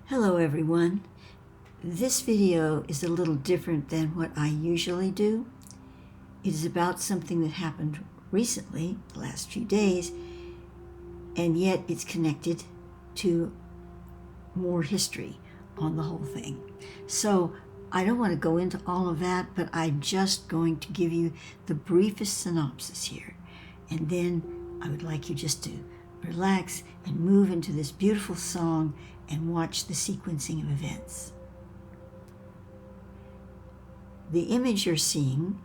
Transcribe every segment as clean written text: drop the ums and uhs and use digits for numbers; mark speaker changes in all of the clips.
Speaker 1: Hello everyone. This video is a little different than what I usually do. It is about something that happened recently, the last few days, and yet it's connected to more history on the whole thing. So I don't want to go into all of that, but I'm just going to give you the briefest synopsis here. And then I would like you just to relax and move into this beautiful song and watch the sequencing of events. The image you're seeing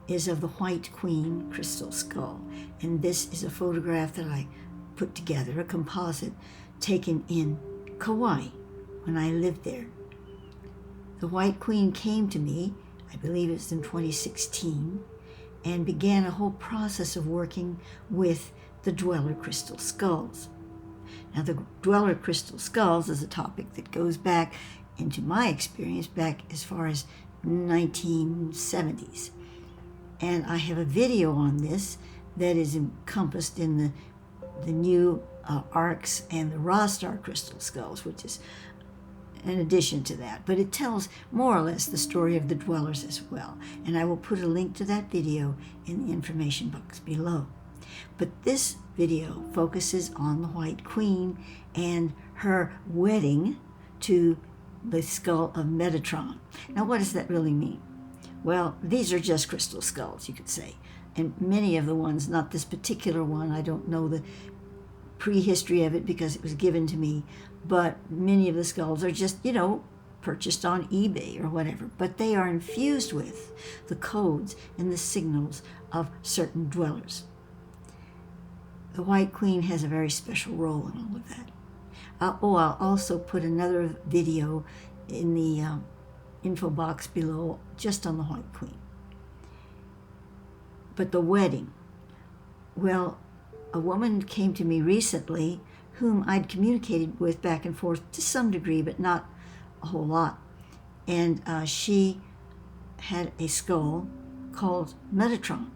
Speaker 1: is of the White Queen crystal skull, and this is a photograph that I put together, a composite taken in Kauai when I lived there. The White Queen came to me, I believe it was in 2016, and began a whole process of working with the Dweller crystal skulls. Now, the Dweller crystal skulls is a topic that goes back, into my experience, back as far as 1970s. And I have a video on this that is encompassed in the new arcs and the raw star crystal skulls, which is in addition to that. But it tells more or less the story of the Dwellers as well. And I will put a link to that video in the information box below. But this video focuses on the White Queen and her wedding to the skull of Metatron. Now, what does that really mean? Well, these are just crystal skulls, you could say. And many of the ones, not this particular one, I don't know the prehistory of it because it was given to me, but many of the skulls are just, purchased on eBay or whatever. But they are infused with the codes and the signals of certain dwellers. The White Queen has a very special role in all of that. I'll also put another video in the info box below just on the White Queen. But the wedding, well, a woman came to me recently whom I'd communicated with back and forth to some degree, but not a whole lot. And she had a skull called Metatron.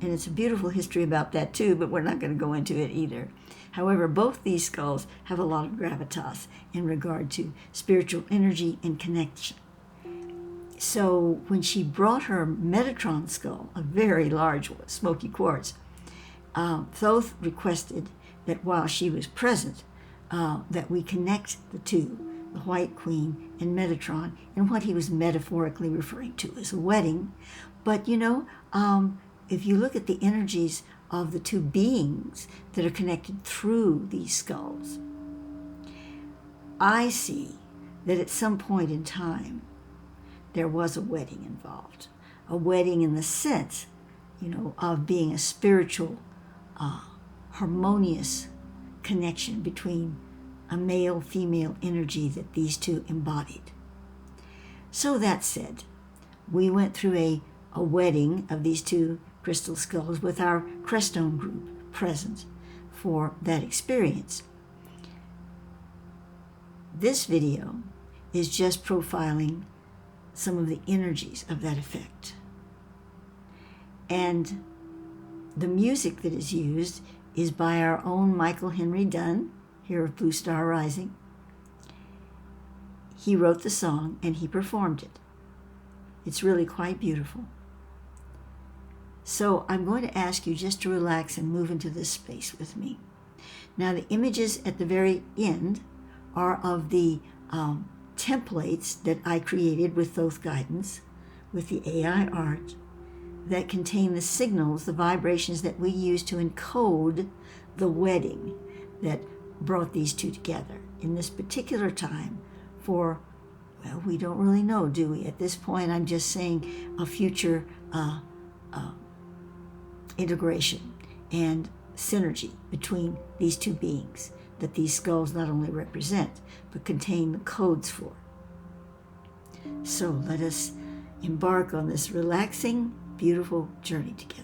Speaker 1: And it's a beautiful history about that too, but we're not going to go into it either. However, both these skulls have a lot of gravitas in regard to spiritual energy and connection. So when she brought her Metatron skull, a very large one, smoky quartz, Thoth requested that while she was present, that we connect the two, the White Queen and Metatron, in what he was metaphorically referring to as a wedding. But if you look at the energies of the two beings that are connected through these skulls, I see that at some point in time, there was a wedding involved. A wedding in the sense, of being a spiritual, harmonious connection between a male-female energy that these two embodied. So that said, we went through a wedding of these two crystal skulls with our Crestone group present for that experience. This video is just profiling some of the energies of that effect. And the music that is used is by our own Michael Henry Dunn, here of Blue Star Rising. He wrote the song and he performed it. It's really quite beautiful. So I'm going to ask you just to relax and move into this space with me. Now, the images at the very end are of the templates that I created with Thoth guidance, with the AI art, that contain the signals, the vibrations that we use to encode the wedding that brought these two together in this particular time for, well, we don't really know, do we? At this point, I'm just saying a future integration and synergy between these two beings that these skulls not only represent, but contain the codes for. So let us embark on this relaxing, beautiful journey together.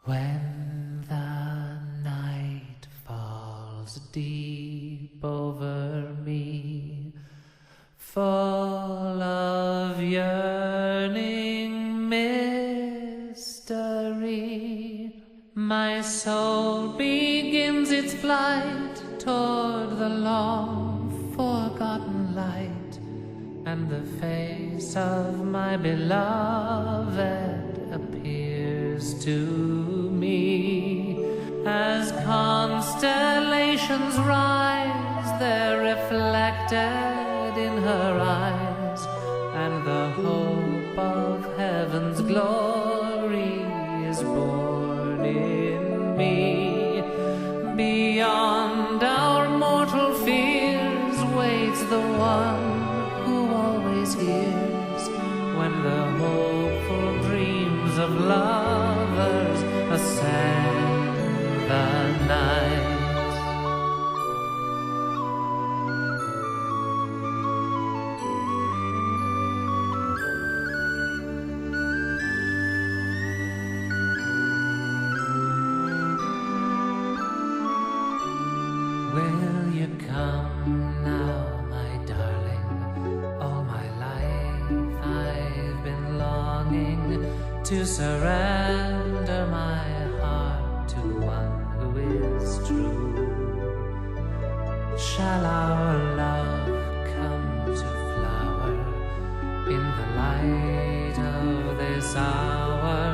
Speaker 2: When the night falls deep over me, full of yearning mystery, my soul begins its flight toward the long forgotten light, and the face of my beloved appears to me. As constellations rise, they're reflected in her eyes, and the hope of heaven's glory is born in me. Beyond our mortal fears waits the one who always hears, when the hopeful dreams of lovers ascend the night. Will you come now, my darling? All my life I've been longing to surrender my heart to one who is true. Shall our love come to flower in the light of this hour,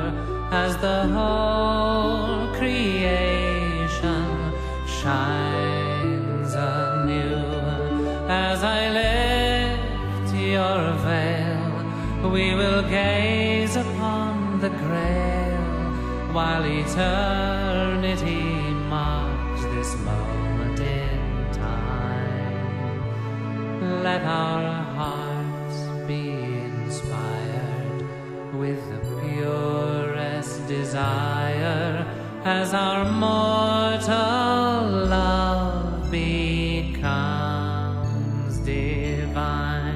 Speaker 2: as the whole creation shines anew? As I lift your veil, we will gaze upon the grail, while eternity marks this moment in time. Let our hearts be inspired with the purest desire, as our mortal love becomes divine.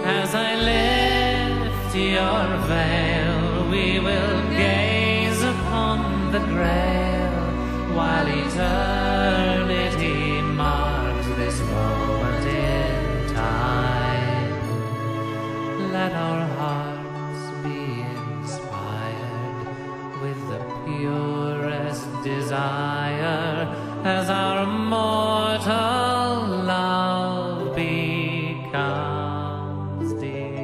Speaker 2: As I lift your veil, we will gaze upon the grail, while eternity marks this moment in time. Let our hearts be inspired with the purest desire, as our mortal love becomes divine.